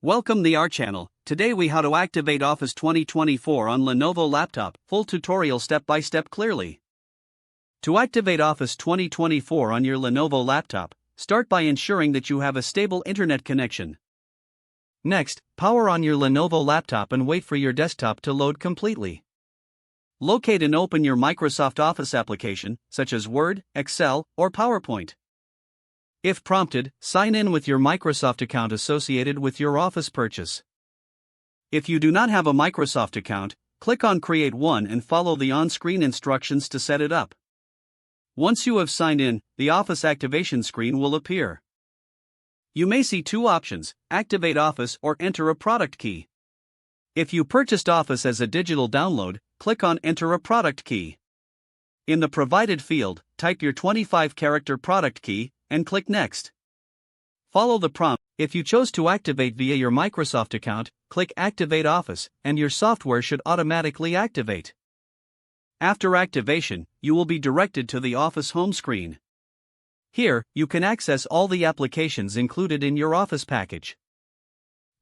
Welcome to our channel. Today we how to activate Office 2024 on Lenovo laptop, full tutorial step by step clearly. To activate Office 2024 on your Lenovo laptop, start by ensuring that you have a stable internet connection. Next, power on your Lenovo laptop and wait for your desktop to load completely. Locate and open your Microsoft Office application, such as Word, Excel, or PowerPoint. If prompted, sign in with your Microsoft account associated with your Office purchase. If you do not have a Microsoft account, click on Create One and follow the on-screen instructions to set it up. Once you have signed in, the Office activation screen will appear. You may see two options: Activate Office or Enter a product key. If you purchased Office as a digital download, click on Enter a product key. In the provided field, type your 25-character product key and click Next. Follow the prompt. If you chose to activate via your Microsoft account, click Activate Office, and your software should automatically activate. After activation, you will be directed to the Office home screen. Here, you can access all the applications included in your Office package.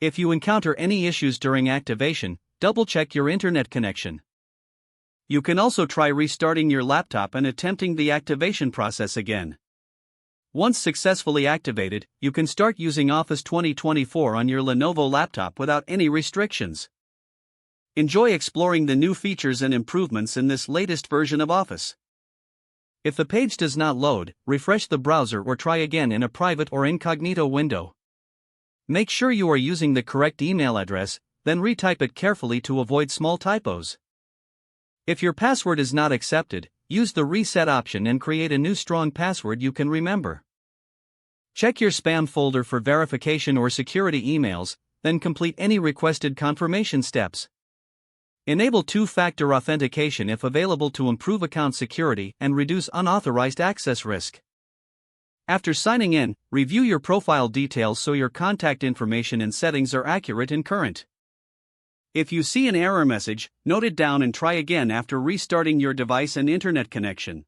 If you encounter any issues during activation, double-check your internet connection. You can also try restarting your laptop and attempting the activation process again. Once successfully activated, you can start using Office 2024 on your Lenovo laptop without any restrictions. Enjoy exploring the new features and improvements in this latest version of Office. If the page does not load, refresh the browser or try again in a private or incognito window. Make sure you are using the correct email address, then retype it carefully to avoid small typos. If your password is not accepted, use the reset option and create a new strong password you can remember. Check your spam folder for verification or security emails, then complete any requested confirmation steps. Enable two-factor authentication if available to improve account security and reduce unauthorized access risk. After signing in, review your profile details so your contact information and settings are accurate and current. If you see an error message, note it down and try again after restarting your device and internet connection.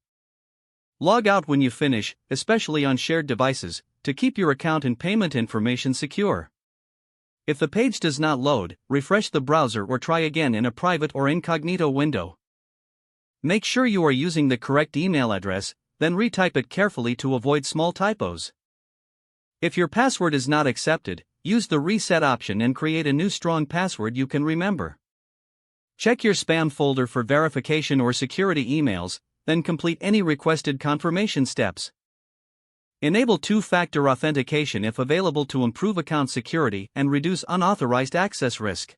Log out when you finish, especially on shared devices, to keep your account and payment information secure. If the page does not load, refresh the browser or try again in a private or incognito window. Make sure you are using the correct email address, then retype it carefully to avoid small typos. If your password is not accepted, use the reset option and create a new strong password you can remember. Check your spam folder for verification or security emails, then complete any requested confirmation steps. Enable two-factor authentication if available to improve account security and reduce unauthorized access risk.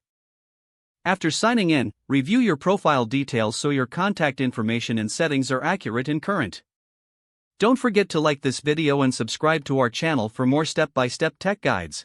After signing in, review your profile details so your contact information and settings are accurate and current. Don't forget to like this video and subscribe to our channel for more step-by-step tech guides.